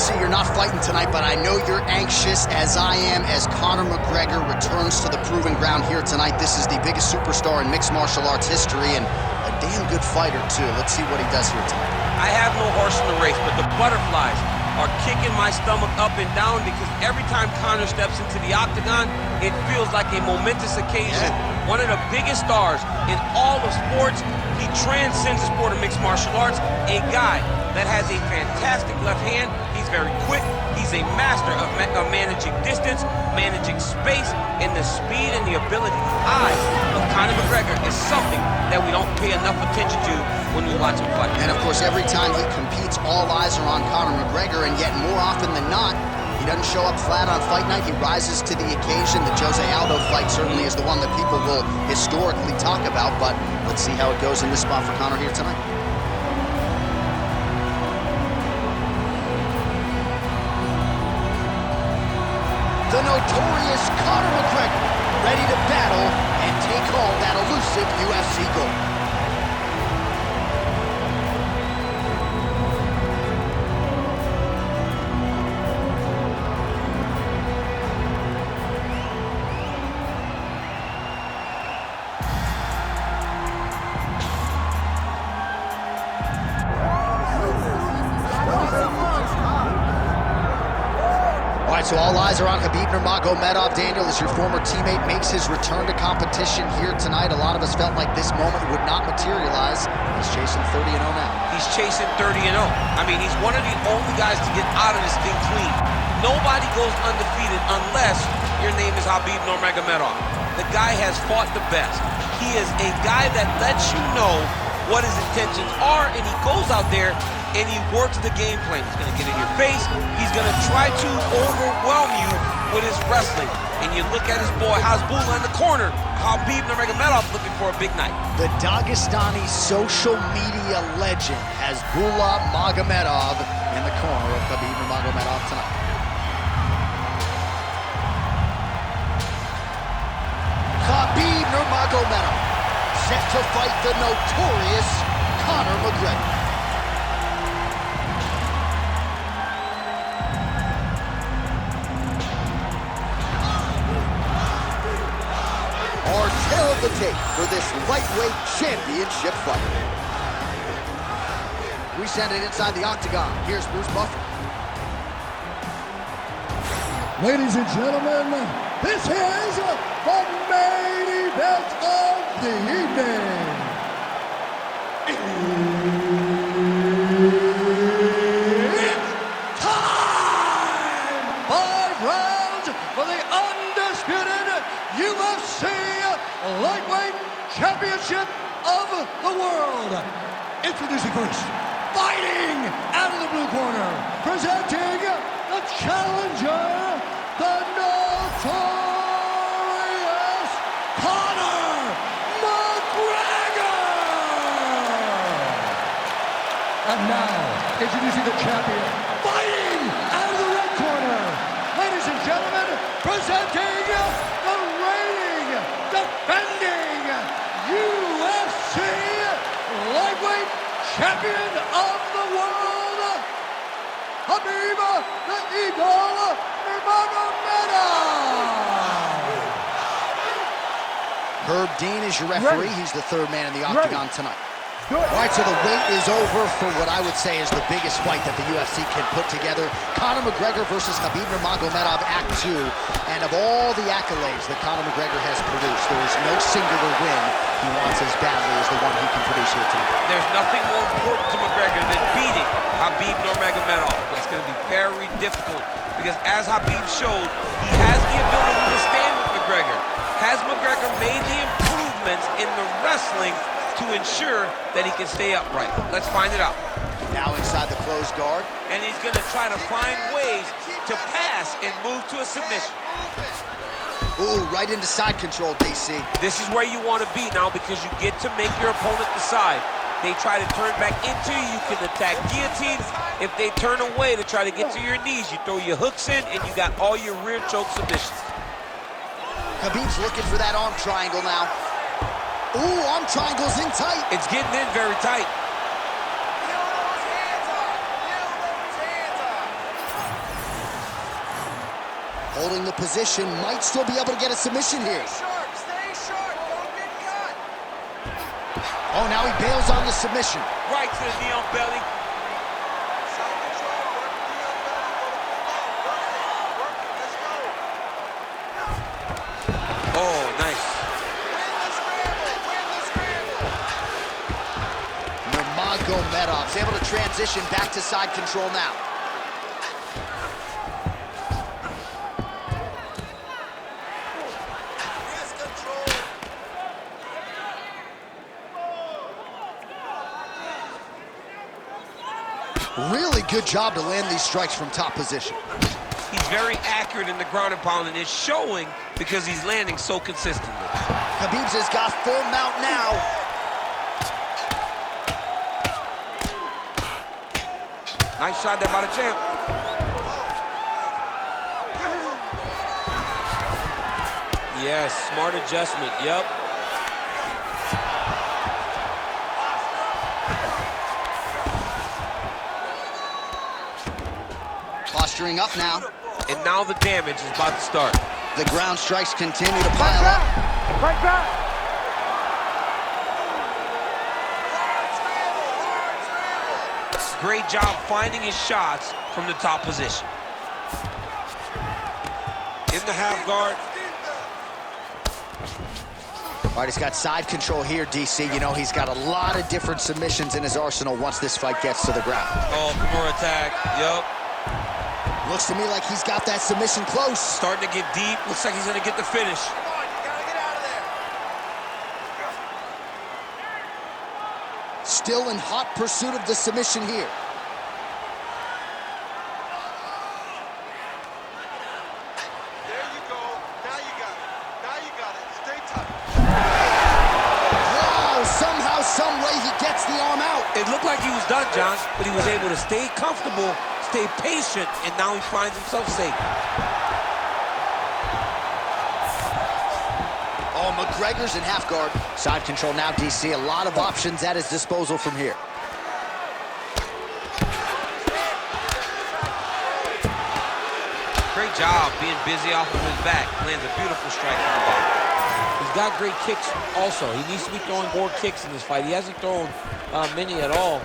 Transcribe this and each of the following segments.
DC, you're not fighting tonight, but I know you're anxious, as I am, as Conor McGregor returns to the proving ground here tonight. This is the biggest superstar in mixed martial arts history, and a damn good fighter, too. Let's see what he does here tonight. I have no horse in the race, but the butterflies are kicking my stomach up and down because every time Conor steps into the octagon, it feels like a momentous occasion. One of the biggest stars in all of sports. He transcends the sport of mixed martial arts. A guy that has a fantastic left hand. He's very quick. He's a master of managing distance, managing space, and the speed and the ability. The eyes of Conor McGregor is something that we don't pay enough attention to when we watch him fight. And of course, every time he competes, all eyes are on Conor McGregor, and yet more often than not, he doesn't show up flat on fight night. He rises to the occasion. The Jose Aldo fight certainly is the one that people will historically talk about, but let's see how it goes in this spot for Conor here tonight. The notorious Conor McGregor, ready to battle and take home that elusive UFC gold. So all eyes are on Khabib Nurmagomedov. Daniel, as your former teammate makes his return to competition here tonight, a lot of us felt like this moment would not materialize. He's chasing 30-0 now. He's chasing 30-0. I mean, he's one of the only guys to get out of this thing clean. Nobody goes undefeated unless your name is Khabib Nurmagomedov. The guy has fought the best. He is a guy that lets you know what his intentions are, and he goes out there and he works the game plan. He's gonna get in your face. He's gonna try to overwhelm you with his wrestling. And you look at his boy Hasbulla in the corner. Khabib Nurmagomedov looking for a big night. The Dagestani social media legend Hasbulla Magomedov in the corner of Khabib Nurmagomedov tonight. Khabib Nurmagomedov set to fight the notorious Conor McGregor. Tail of the tape for this lightweight championship fight. We send it inside the octagon. Here's Bruce Buffer. Ladies and gentlemen, this is the main event of the evening. It's time! 5 rounds for the undisputed UFC Lightweight Championship of the World. Introducing first, fighting out of the blue corner, presenting the challenger, the notorious Conor McGregor. And now, introducing the champion, fighting out of the red corner, ladies and gentlemen, presenting the reigning, defending UFC Lightweight Champion of the World, Khabib the Eagle Nurmagomedov. Herb Dean is your referee. He's the third man in the octagon tonight. All right, so the wait is over for what I would say is the biggest fight that the UFC can put together. Conor McGregor versus Khabib Nurmagomedov, Act 2. And of all the accolades that Conor McGregor has produced, there is no singular win he wants as badly as the one he can produce here tonight. There's nothing more important to McGregor than beating Khabib Nurmagomedov. It's going to be very difficult because, as Khabib showed, he has the ability to stand with McGregor. Has McGregor made the improvements in the wrestling to ensure that he can stay upright? Let's find it out. Now inside the closed guard. And he's going to try to find ways to pass and move to a submission. Ooh, right into side control, DC. This is where you want to be now because you get to make your opponent decide. They try to turn back into you, you can attack guillotines. If they turn away to try to get to your knees, you throw your hooks in and you got all your rear choke submissions. Khabib's looking for that arm triangle now. Ooh, arm triangle's in tight. It's getting in very tight. Holding the position, might still be able to get a submission here. Stay sharp, don't get cut. Oh, now he bails on the submission. Right to the knee on belly. Side control, work the knee on belly, work it, let's go. Oh, nice. Win the scramble. Nurmagomedov is able to transition back to side control now. Yes, control. Really good job to land these strikes from top position. He's very accurate in the ground and pound, and it's showing because he's landing so consistently. Khabib's has got full mount now. Nice shot there by the champ. Yes, smart adjustment, yep. Posturing up now. And now the damage is about to start. The ground strikes continue to pile up. Hard scramble. Great job finding his shots from the top position. In the half guard. All right, he's got side control here, DC. You know, he's got a lot of different submissions in his arsenal once this fight gets to the ground. Oh, more attack, yep. Looks to me like he's got that submission close. Starting to get deep, looks like he's gonna get the finish. Come on, you gotta get out of there. Still in hot pursuit of the submission here. There you go. Now you got it. Now you got it. Stay tight. Wow, somehow, some way he gets the arm out. It looked like he was done, John, but he was able to stay comfortable, stay patient, and now he finds himself safe. Oh, McGregor's in half guard. Side control now, DC. A lot of options at his disposal from here. Great job being busy off of his back. Lands a beautiful strike on the bottom. He's got great kicks also. He needs to be throwing more kicks in this fight. He hasn't thrown many at all.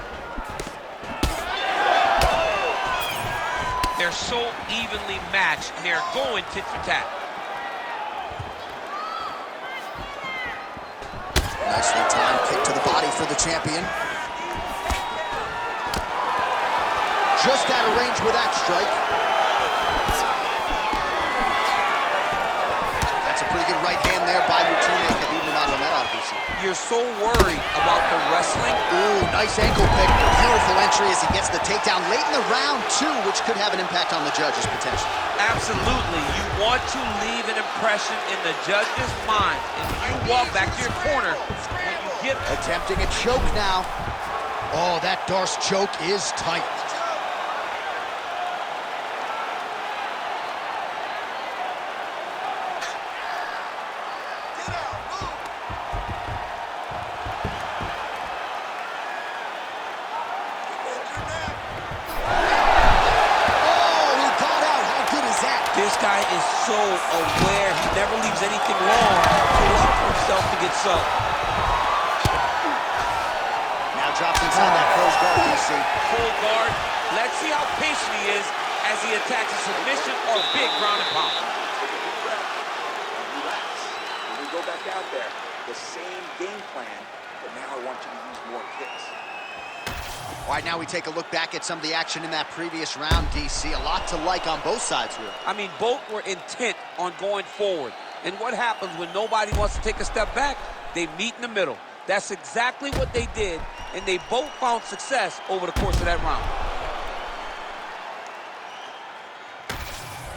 They're so evenly matched, and they're going tit for tat. Nicely timed kick to the body for the champion. Just out of range with that strike. That's a pretty good right hand there by your teammate, Khabib Nurmagomedov. You're so worried about the wrestling. Ooh, nice ankle pick. Beautiful entry as he gets the takedown late in the round, too, which could have an impact on the judges, potentially. Absolutely. You want to leave an impression in the judge's mind. And you walk back to your corner when you get... Attempting a choke now. Oh, that Darce choke is tight. This guy is so aware. He never leaves anything long to allow for himself to get sucked. Now drops inside that closed guard, DC. Full guard. Let's see how patient he is as he attacks a submission or a big ground and pound. Relax. When we go back out there, the same game plan, but now I want you to use more kicks. All right, now we take a look back at some of the action in that previous round, DC. A lot to like on both sides here. I mean, both were intent on going forward. And what happens when nobody wants to take a step back? They meet in the middle. That's exactly what they did, and they both found success over the course of that round.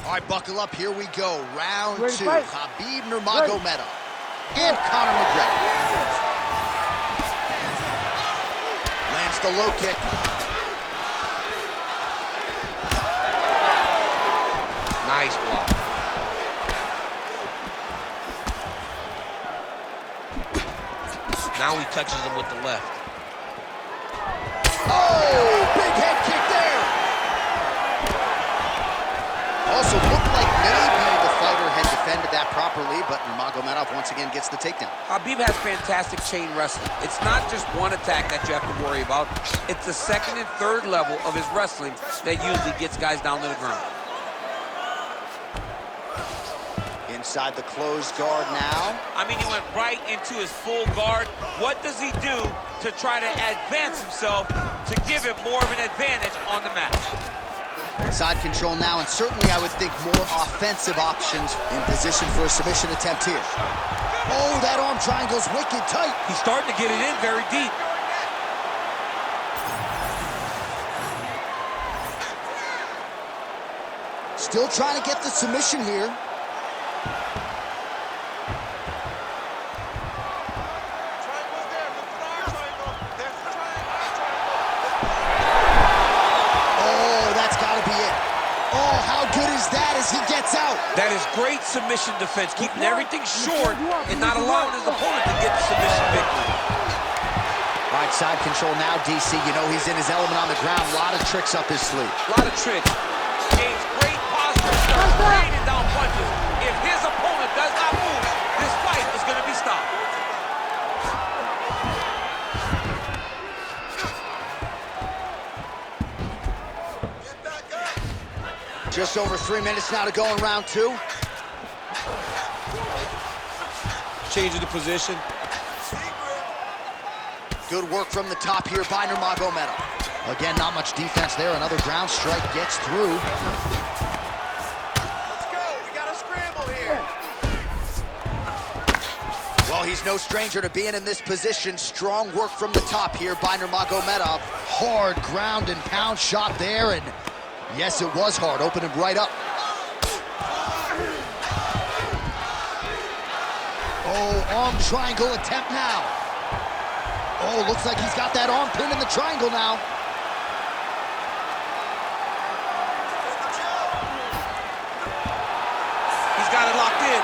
All right, buckle up. Here we go. Round two. Khabib Nurmagomedov and Conor McGregor. Lands the low kick. Nice block. Now he touches him with the left. Oh, big head kick there. Also looked like maybe Nurmagomedov once again gets the takedown. Khabib has fantastic chain wrestling. It's not just one attack that you have to worry about. It's the second and third level of his wrestling that usually gets guys down to the ground. Inside the closed guard now. I mean, he went right into his full guard. What does he do to try to advance himself to give him more of an advantage on the mat? Side control now, and certainly I would think more offensive options in position for a submission attempt here. Oh, that arm triangle's wicked tight. He's starting to get it in very deep. Still trying to get the submission here. As he gets out. That is great submission defense, keeping everything short and not allowing his opponent to get the submission victory. All right, side control now, DC. You know he's in his element on the ground. A lot of tricks up his sleeve. A lot of tricks. Gains great posture, starts raining down punches. If his opponent does not move, this fight is going to be stopped. Just over 3 minutes now to go in round 2. Changing the position. Good work from the top here by Nurmagomedov. Again, not much defense there. Another ground strike gets through. Let's go. We got a scramble here. Well, he's no stranger to being in this position. Strong work from the top here by Nurmagomedov. Hard ground and pound shot there, and yes, it was hard. Opened him right up. Oh, arm triangle attempt now. Oh, looks like he's got that arm pin in the triangle now. He's got it locked in.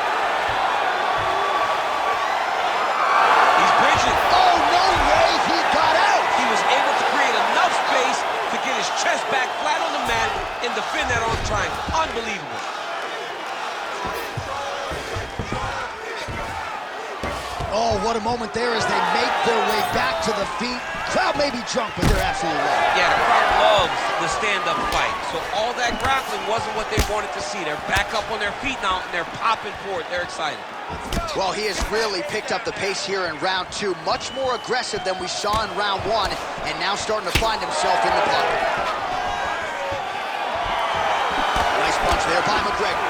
He's bridging. Oh, no way, he got out. He was able to create enough space to get his chest back flat on the mat and defend that arm triangle. Unbelievable. Oh, what a moment there as they make their way back to the feet. Crowd may be drunk, but they're absolutely right. Yeah, the crowd loves the stand-up fight. So all that grappling wasn't what they wanted to see. They're back up on their feet now, and they're popping for it. They're excited. Well, he has really picked up the pace here in round 2. Much more aggressive than we saw in round 1, and now starting to find himself in the pocket. Nice punch there by McGregor.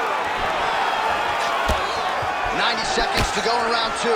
90 seconds to go in round 2.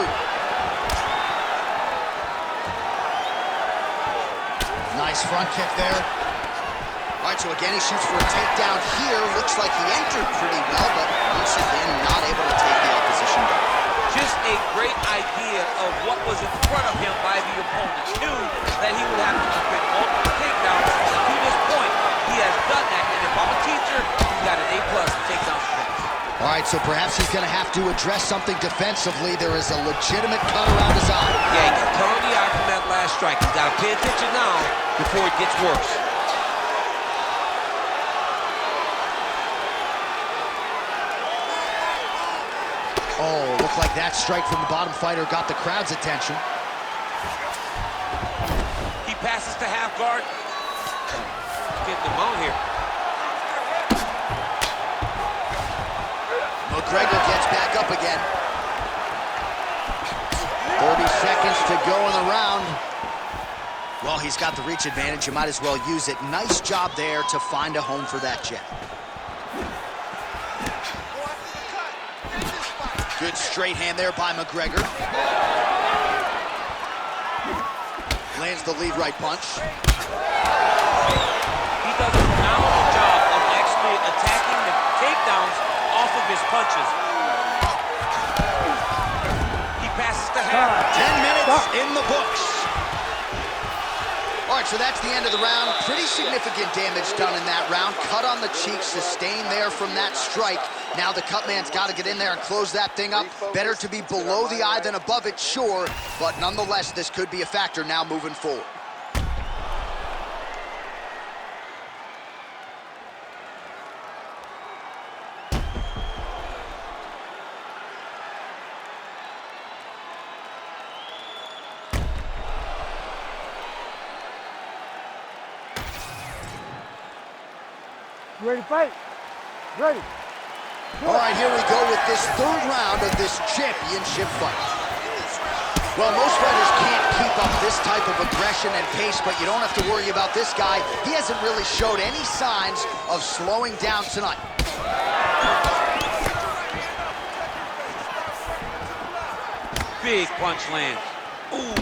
Nice front kick there. All right, so again, he shoots for a takedown here. Looks like he entered pretty well, but once again, not able to take the opposition down. Just a great idea of what was in front of him by the opponent. Knew that he would have to commit multiple takedowns. And to this point, he has done that. And if I'm a teacher, he's got an A+ in takedown defense. All right, so perhaps he's going to have to address something defensively. There is a legitimate cut around his eye. Yeah, he got cut on the eye from that last strike. He's got to pay attention now before it gets worse. Oh, looked like that strike from the bottom fighter got the crowd's attention. He passes to half guard. Getting the mount here. McGregor gets back up again. 30 seconds to go in the round. Well, he's got the reach advantage. You might as well use it. Nice job there to find a home for that jab. Good straight hand there by McGregor. Lands the lead right punch. He does a phenomenal job of actually attacking the takedowns off of his punches. He passes to half. 10 minutes in the books. All right, so that's the end of the round. Pretty significant damage done in that round. Cut on the cheek, sustained there from that strike. Now the cut man's got to get in there and close that thing up. Better to be below the eye than above it, sure. But nonetheless, this could be a factor now moving forward. You ready to fight? Ready. All right, here we go with this third round of this championship fight. Well, most fighters can't keep up this type of aggression and pace, but you don't have to worry about this guy. He hasn't really showed any signs of slowing down tonight. Big punch lands. Ooh.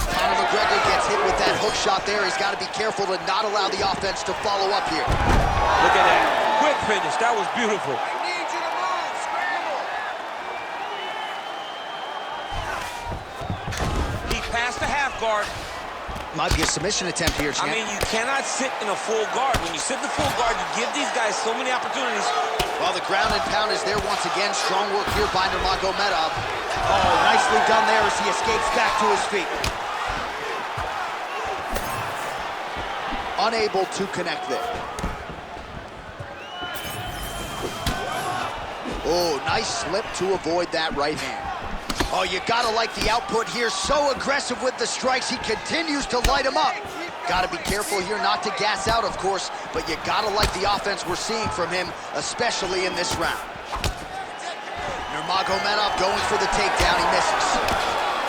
Conor McGregor gets hit with that hook shot there. He's got to be careful to not allow the offense to follow up here. Look at that. Quick finish. That was beautiful. I need you to move. Scramble. He passed the half guard. Might be a submission attempt here, champ. I mean, you cannot sit in a full guard. When you sit in the full guard, you give these guys so many opportunities. Well, the ground and pound is there once again. Strong work here by Nurmagomedov. Oh, nicely done there as he escapes back to his feet. Unable to connect there. Oh, nice slip to avoid that right hand. Oh, you gotta like the output here. So aggressive with the strikes. He continues to light him up. Gotta be careful here not to gas out, of course, but you gotta like the offense we're seeing from him, especially in this round. Nurmagomedov going for the takedown. He misses.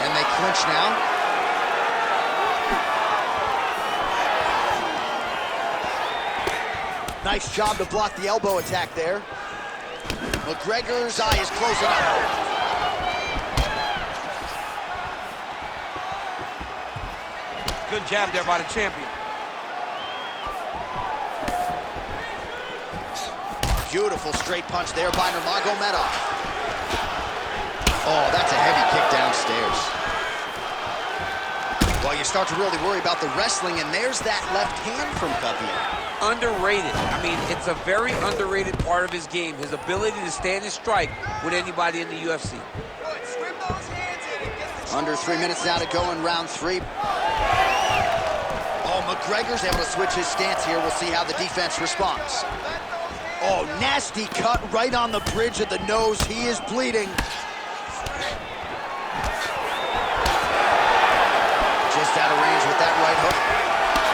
And they clinch now. Nice job to block the elbow attack there. McGregor's eye is closing up. Good jab there by the champion. Beautiful straight punch there by Nurmagomedov. Oh, that's a heavy kick downstairs. Well, you start to really worry about the wrestling, and there's that left hand from Khabib. Underrated. I mean, it's a very underrated part of his game, his ability to stand and strike with anybody in the UFC. Good. Swim those hands in and get the Under 3 minutes now to go in round 3. Oh, McGregor's able to switch his stance here. We'll see how the defense responds. Oh, nasty cut right on the bridge of the nose. He is bleeding. Just out of range with that right hook.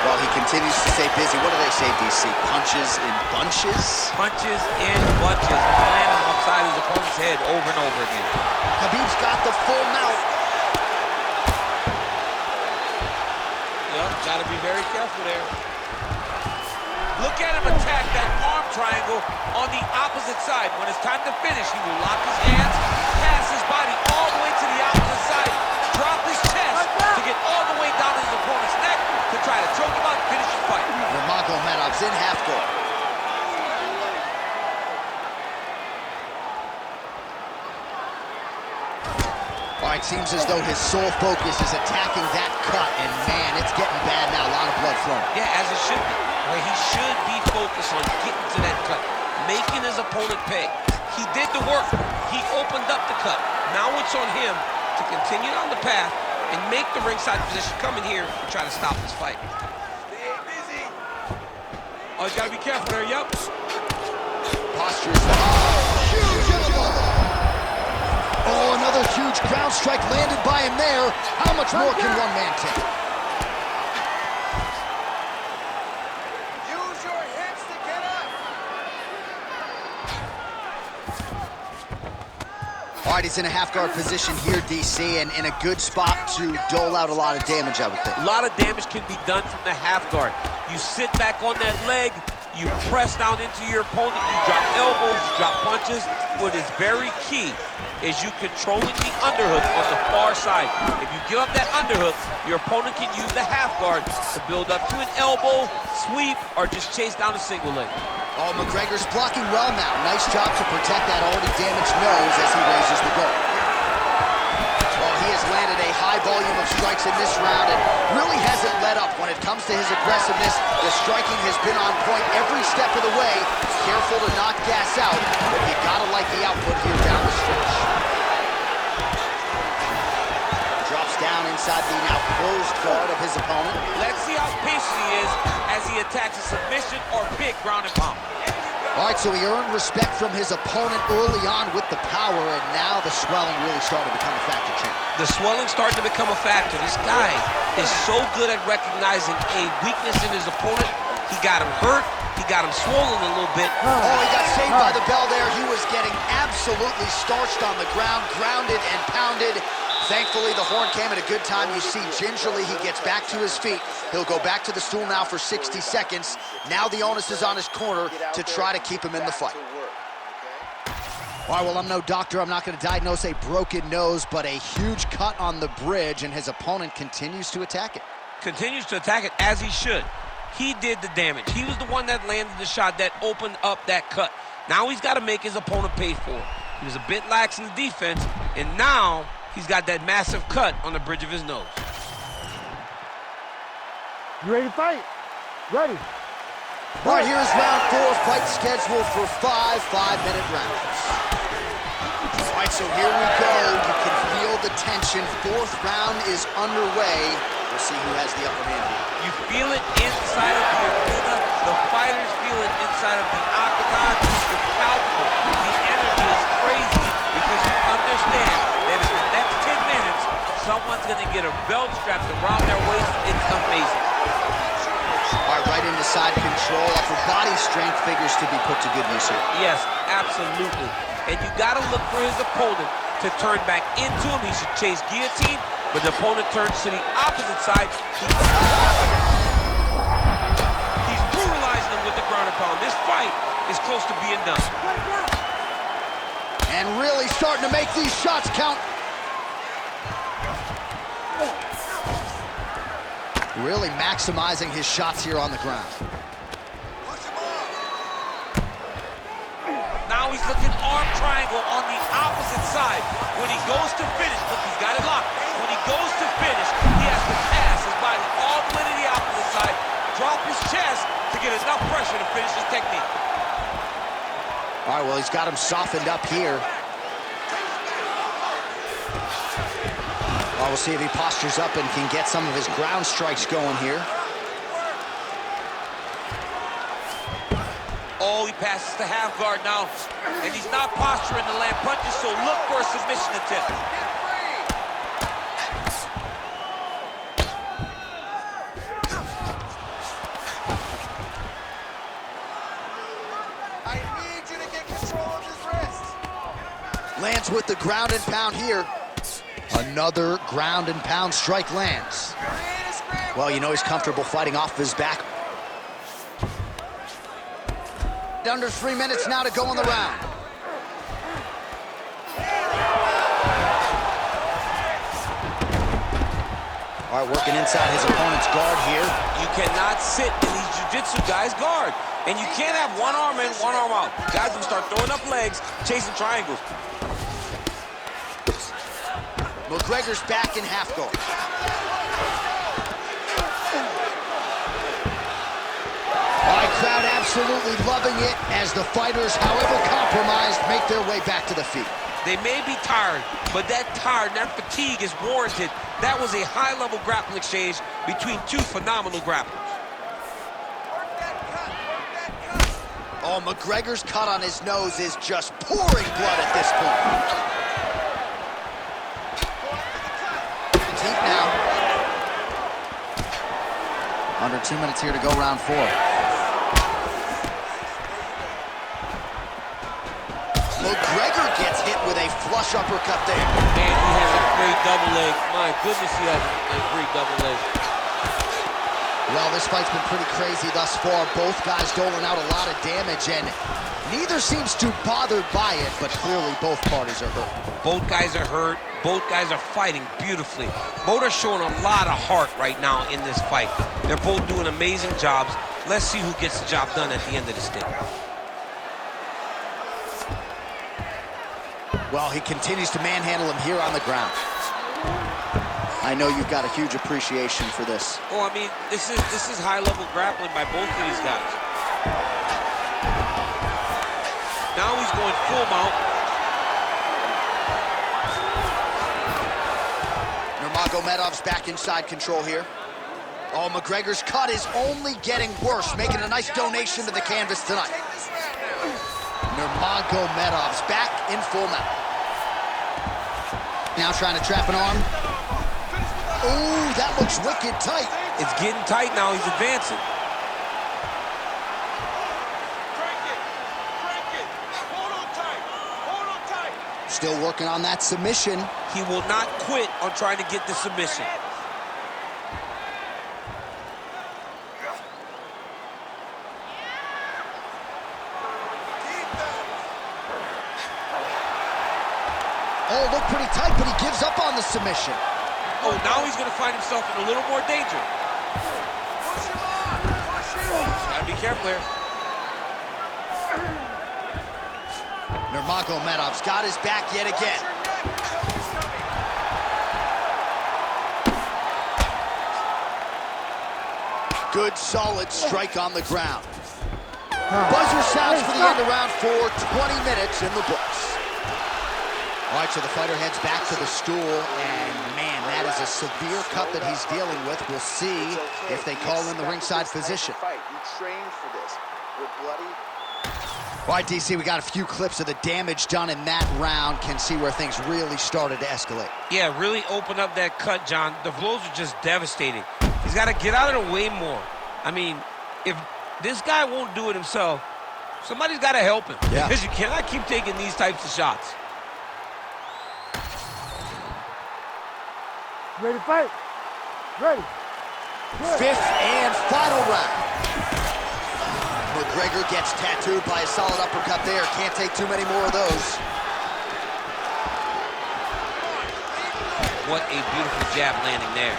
Well, he continues to stay busy. What do they say, DC? Punches in bunches? Punches in bunches. Landing upside his opponent's head over and over again. Khabib's got the full mouth. Yep, gotta be very careful there. Look at him attack that arm triangle on the opposite side. When it's time to finish, he will lock his hands, pass his body all the way to the opposite side, drop his chest to get all the way down to his opponent's neck to try to choke him out and finish the fight. Nurmagomedov's in half guard. All right, seems as though his sole focus is attacking that cut, and man, it's getting bad now. A lot of blood flowing. Yeah, as it should be. Where he should be focused on getting to that cut, making his opponent pay. He did the work. He opened up the cut. Now it's on him to continue on the path and make the ringside position come in here and try to stop this fight. Stay busy. Oh, you gotta be careful there, yep. Posture is huge elbow. Oh, another huge ground strike landed by him there. How much more can one man take? Use your hips to get up. All right, he's in a half-guard position here, DC, and in a good spot to dole out a lot of damage, I would think. A lot of damage can be done from the half guard. You sit back on that leg, you press down into your opponent, you drop elbows, you drop punches. What is very key is you controlling the underhook on the far side. If you give up that underhook, your opponent can use the half guard to build up to an elbow, sweep, or just chase down a single leg. Oh, McGregor's blocking well now. Nice job to protect that already damaged nose as he raises the guard. Well, he has landed a high volume of strikes in this round and really hasn't let up when it comes to his aggressiveness. The striking has been on point every step of the way. Careful to not gas out, but you gotta like the output here down the stretch. Drops down inside the now closed guard of his opponent. Let's see how patient he is as he attacks a submission or big ground and pound. All right, so he earned respect from his opponent early on with the power, and now the swelling really started to become a factor, champ. The swelling started to become a factor. This guy is so good at recognizing a weakness in his opponent. He got him hurt. He got him swollen a little bit. Oh, he got saved by the bell there. He was getting absolutely starched on the ground, grounded and pounded. Thankfully, the horn came at a good time. You see, gingerly, he gets back to his feet. He'll go back to the stool now for 60 seconds. Now the onus is on his corner to try to keep him in the fight. All right, well, I'm no doctor. I'm not going to diagnose a broken nose, but a huge cut on the bridge, and his opponent continues to attack it. Continues to attack it as he should. He did the damage. He was the one that landed the shot that opened up that cut. Now he's got to make his opponent pay for it. He was a bit lax in the defense, and now he's got that massive cut on the bridge of his nose. You ready to fight? Ready. All right, here's round 4, fight scheduled for 5 5-minute rounds. All right, so here we go. You can feel the tension. 4th round is underway. We'll see who has the upper hand here. You feel it inside of the arena. The fighters feel it inside of the octagon. It's palpable. The energy is crazy because you understand that in the next 10 minutes, someone's going to get a belt strapped around their waist. It's amazing. All right, right into side control. Upper body strength figures to be put to good use here. Yes, absolutely. And you got to look for his opponent to turn back into him. He should chase guillotine, but the opponent turns to the opposite side. He's brutalizing him with the ground and pound. This fight is close to being done. And really starting to make these shots count. Really maximizing his shots here on the ground. Now he's looking arm triangle on the opposite side. When he goes to finish, look, he's got it locked. When he goes to finish, he has to pass his body all the way to the opposite side, drop his chest to get enough pressure to finish his technique. All right, well, he's got him softened up here. Well, we'll see if he postures up and can get some of his ground strikes going here. Oh, he passes the half guard now, and he's not posturing to land punches, so look for a submission attempt. I need you to get control of his wrist. Lands with the ground and pound here. Another ground and pound strike lands. Well, you know he's comfortable fighting off his back. Under 3 minutes now to go in the round. All right, working inside his opponent's guard here. You cannot sit in these jiu-jitsu guys' guard. And you can't have one arm in, one arm out. Guys will start throwing up legs, chasing triangles. McGregor's back in half guard. All right, crowd absolutely loving it as the fighters, however compromised, make their way back to the feet. They may be tired, but that fatigue is warranted. That was a high-level grappling exchange between two phenomenal grapplers. Oh, McGregor's cut on his nose is just pouring blood at this point. Deep now. Under 2 minutes here to go, round 4. McGregor gets hit with a flush uppercut there. Man, he has a great double leg. My goodness, he has a great double leg. Well, this fight's been pretty crazy thus far. Both guys doling out a lot of damage, and neither seems too bothered by it, but clearly both parties are hurt. Both guys are hurt. Both guys are fighting beautifully. Both are showing a lot of heart right now in this fight. They're both doing amazing jobs. Let's see who gets the job done at the end of this thing. Well, he continues to manhandle him here on the ground. I know you've got a huge appreciation for this. Oh, I mean, this is high-level grappling by both of these guys. Now he's going full mount. Nurmagomedov's back inside control here. Oh, McGregor's cut is only getting worse, making a nice donation to the canvas tonight. Nurmagomedov's back in full mount. Now trying to trap an arm. Ooh, that looks wicked tight. It's getting tight now. He's advancing. Crank it. Crank it. Hold on tight. Hold on tight. Still working on that submission. He will not quit on trying to get the submission. Oh, look pretty tight, but he gives up on the submission. Oh, now he's going to find himself in a little more danger. Push him on. Push him on. Gotta be careful here. Nurmagomedov's got his back yet again. Good, solid strike on the ground. Buzzer sounds for the end of round 4, 20 minutes in the books. All right, so the fighter heads back to the stool, and man, that is a severe cut that he's dealing with. We'll see if they call in the ringside physician. You trained for this. You're bloody. All right, DC, we got a few clips of the damage done in that round. Can see where things really started to escalate. Yeah, really open up that cut, John. The blows are just devastating. He's got to get out of the way more. I mean, if this guy won't do it himself, somebody's got to help him. Yeah. Because you cannot keep taking these types of shots. Ready to fight? Ready. Good. Fifth and final round. McGregor gets tattooed by a solid uppercut there. Can't take too many more of those. What a beautiful jab landing there.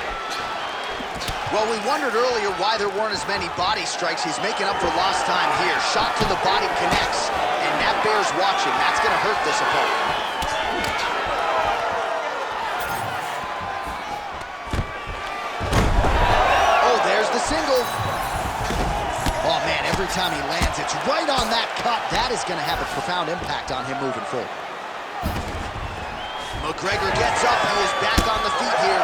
Well, we wondered earlier why there weren't as many body strikes. He's making up for lost time here. Shot to the body connects, and that bears watching. That's going to hurt this opponent. Single. Oh man, every time he lands, it's right on that cut. That is going to have a profound impact on him moving forward. McGregor gets up. He is back on the feet here.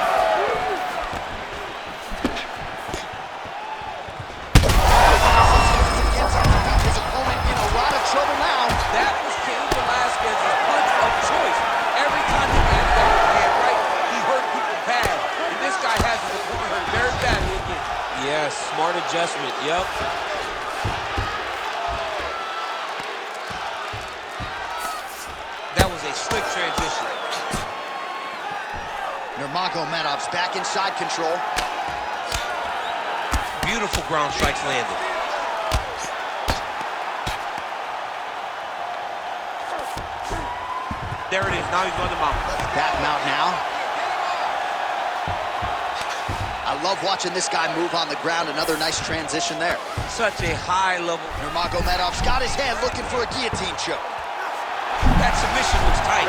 Gets up to beat his opponent in a lot of trouble now. That was Cain Velasquez's punch of choice. Every time he landed that hand right, he hurt people bad. And this guy has his opponent hurt very badly again. Yes, smart adjustment, yep. That was a slick transition. Nurmagomedov's back inside control. Beautiful ground strikes landed. There it is, now he's going to mount. Back mount now. I love watching this guy move on the ground. Another nice transition there. Such a high level. Nurmagomedov's got his head looking for a guillotine choke. That submission was tight.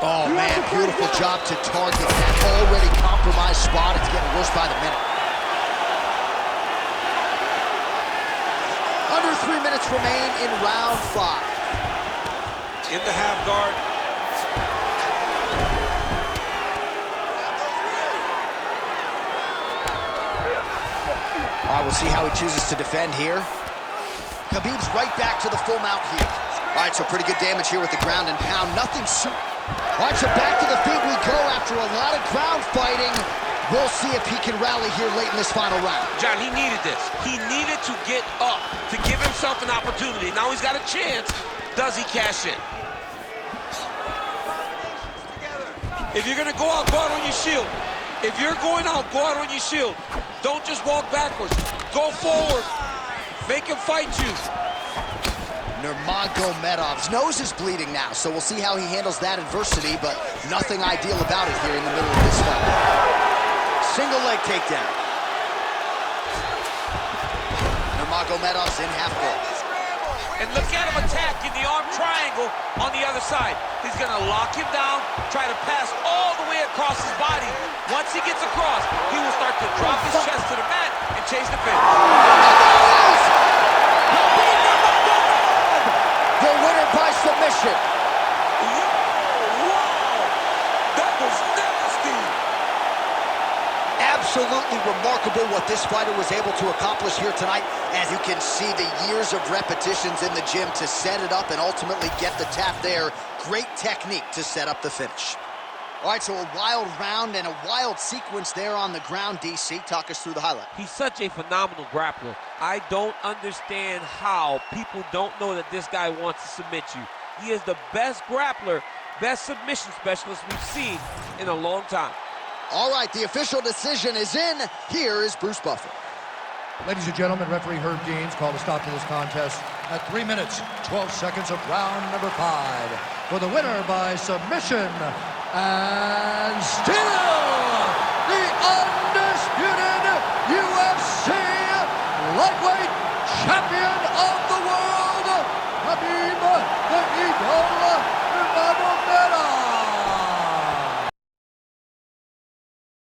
Oh man, beautiful job to target that already compromised spot. It's getting worse by the minute. Under 3 minutes remain in round 5. In the half guard. All right, we'll see how he chooses to defend here. Khabib's right back to the full mount here. All right, so pretty good damage here with the ground and pound. Nothing soon. All right, so back to the feet we go after a lot of ground fighting. We'll see if he can rally here late in this final round. John, he needed this. He needed to get up to give himself an opportunity. Now he's got a chance. Does he cash in? If you're going to go out on your shield. If you're going out, go out on your shield. Don't just walk backwards. Go forward. Make him fight you. Nurmagomedov's nose is bleeding now, so we'll see how he handles that adversity, but nothing ideal about it here in the middle of this fight. Single leg takedown. Nurmagomedov's in half guard. And look at him attack in the arm triangle on the other side. He's going to lock him down, try to pass all the way across his body. Once he gets across, he will start to drop his chest to the mat and chase the finish. The winner by submission. Absolutely remarkable what this fighter was able to accomplish here tonight. As you can see, the years of repetitions in the gym to set it up and ultimately get the tap there. Great technique to set up the finish. All right, so a wild round and a wild sequence there on the ground. DC, talk us through the highlight. He's such a phenomenal grappler. I don't understand how people don't know that this guy wants to submit you. He is the best grappler, best submission specialist we've seen in a long time. All right, the official decision is in. Here is Bruce Buffer. Ladies and gentlemen, referee Herb Deans called a stop to this contest at 3 minutes, 12 seconds of round number 5. For the winner by submission, and still the undisputed UFC lightweight champion of the world,